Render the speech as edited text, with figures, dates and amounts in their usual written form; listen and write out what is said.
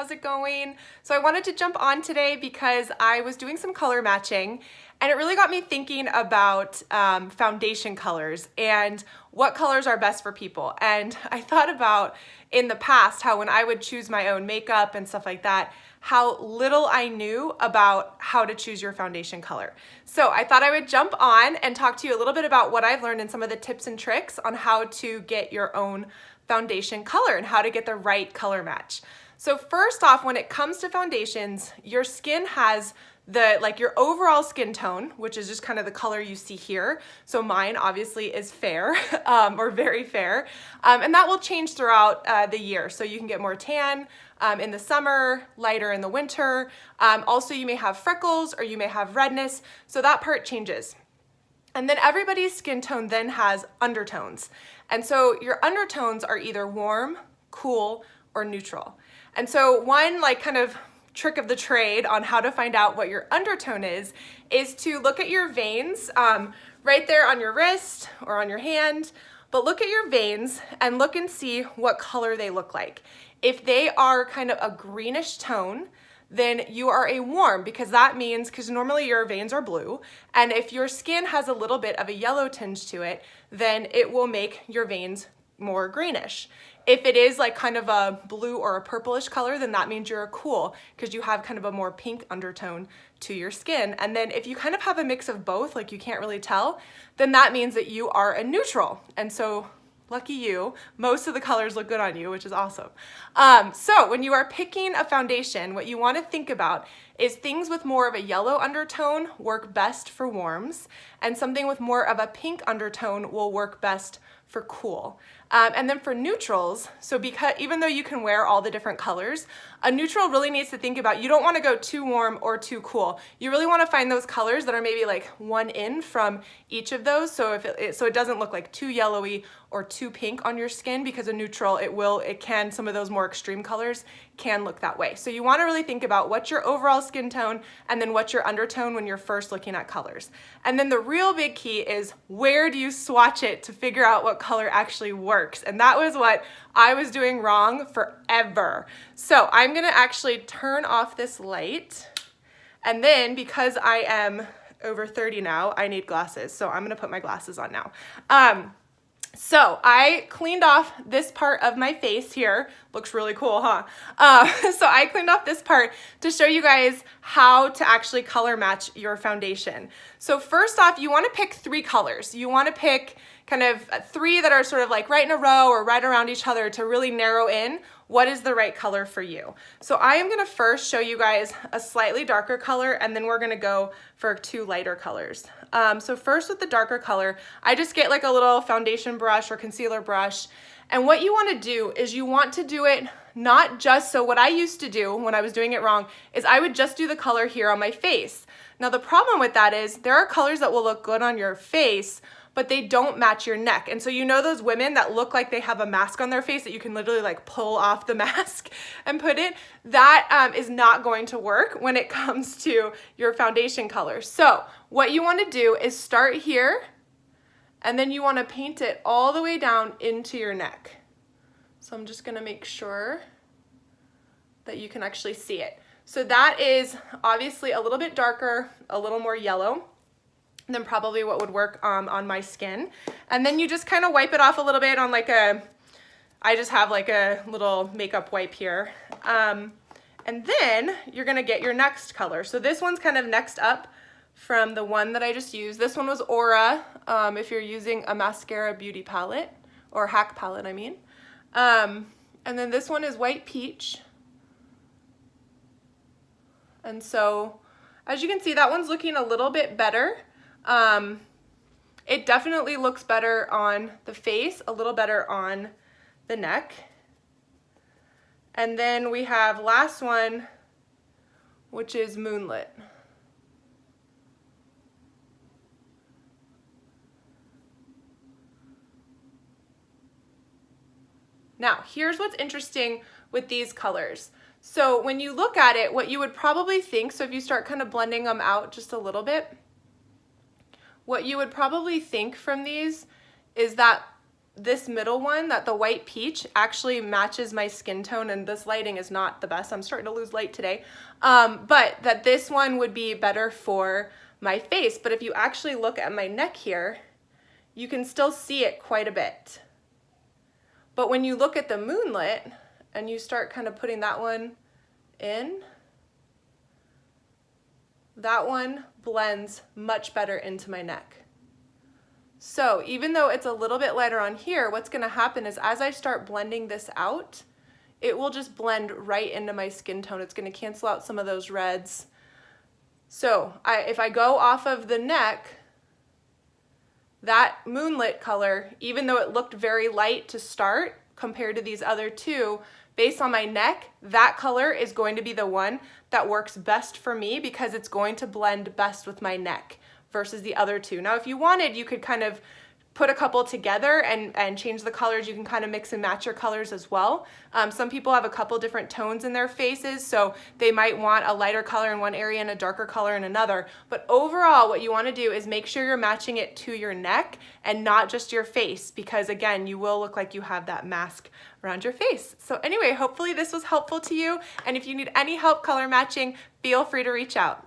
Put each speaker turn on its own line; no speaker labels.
how's it going? So I wanted to jump on today because I was doing some color matching and it really got me thinking about foundation colors and what colors are best for people. And I thought about in the past how when I would choose my own makeup and stuff like that, how little I knew about how to choose your foundation color. So I thought I would jump on and talk to you a little bit about what I've learned and some of the tips and tricks on how to get your own foundation color and how to get the right color match. So first off, when it comes to foundations, your skin has your overall skin tone, which is just kind of the color you see here. So mine obviously is fair or very fair, and that will change throughout the year. So you can get more tan in the summer, lighter in the winter. Also, you may have freckles or you may have redness, so that part changes. And then everybody's skin tone then has undertones. And so your undertones are either warm, cool, or neutral. And so one kind of trick of the trade on how to find out what your undertone is to look at your veins right there on your wrist or on your hand, but look at your veins and look and see what color they look like. If they are kind of a greenish tone, then you are a warm, because normally your veins are blue, and if your skin has a little bit of a yellow tinge to it, then it will make your veins more greenish. If it is kind of a blue or a purplish color, then that means you're a cool, because you have kind of a more pink undertone to your skin. And then if you kind of have a mix of both, you can't really tell, then that means that you are a neutral. And so lucky you, most of the colors look good on you, which is awesome. So when you are picking a foundation, what you want to think about is things with more of a yellow undertone work best for warms, and something with more of a pink undertone will work best for cool. And then for neutrals, even though you can wear all the different colors, a neutral really needs to think about, you don't want to go too warm or too cool. You really want to find those colors that are maybe one in from each of those, so it doesn't look too yellowy or too pink on your skin, because a neutral, some of those more extreme colors can look that way. So you want to really think about what's your overall skin tone and then what's your undertone when you're first looking at colors. And then the real big key is, where do you swatch it to figure out what color actually works? And that was what I was doing wrong forever. So I'm gonna actually turn off this light, and then because I am over 30 now, I need glasses, so I'm gonna put my glasses on now. So I cleaned off this part of my face here. Looks really cool, huh? So I cleaned off this part to show you guys how to actually color match your foundation. So first off, you want to pick 3 colors. You want to pick kind of 3 that are sort of right in a row or right around each other to really narrow in what is the right color for you. So I am going to first show you guys a slightly darker color, and then we're going to go for 2 lighter colors. So first with the darker color, I just get a little foundation brush or concealer brush. And what you want to do is you want to do it not just, so what I used to do when I was doing it wrong is I would just do the color here on my face. Now the problem with that is there are colors that will look good on your face, but they don't match your neck. And so those women that look like they have a mask on their face that you can literally pull off the mask and put it, that is not going to work when it comes to your foundation color. So what you want to do is start here, and then you want to paint it all the way down into your neck. So I'm just going to make sure that you can actually see it. So that is obviously a little bit darker, a little more yellow than probably what would work on my skin. And then you just kind of wipe it off a little bit on I just have a little makeup wipe here. And then you're gonna get your next color. So this one's kind of next up from the one that I just used. This one was Aura, if you're using a mascara beauty palette, or hack palette, I mean. And then this one is White Peach. And so, as you can see, that one's looking a little bit better. It definitely looks better on the face, a little better on the neck. And then we have last one, which is Moonlit. Now, here's what's interesting with these colors. So when you look at it, what you would probably think, so if you start kind of blending them out just a little bit, what you would probably think from these is that this middle one, that the white peach, actually matches my skin tone, and this lighting is not the best. I'm starting to lose light today. But that this one would be better for my face. But if you actually look at my neck here, you can still see it quite a bit. But when you look at the Moonlit and you start kind of putting that one in, that one blends much better into my neck. So even though it's a little bit lighter on here, what's gonna happen is as I start blending this out, it will just blend right into my skin tone. It's gonna cancel out some of those reds. So if I go off of the neck, that Moonlit color, even though it looked very light to start compared to these other two, based on my neck, that color is going to be the one that works best for me because it's going to blend best with my neck versus the other two. Now, if you wanted, you could kind of put a couple together and change the colors. You can kind of mix and match your colors as well. Some people have a couple different tones in their faces, so they might want a lighter color in one area and a darker color in another. But overall, what you want to do is make sure you're matching it to your neck and not just your face, because again, you will look like you have that mask around your face. So anyway, hopefully this was helpful to you. And if you need any help color matching, feel free to reach out.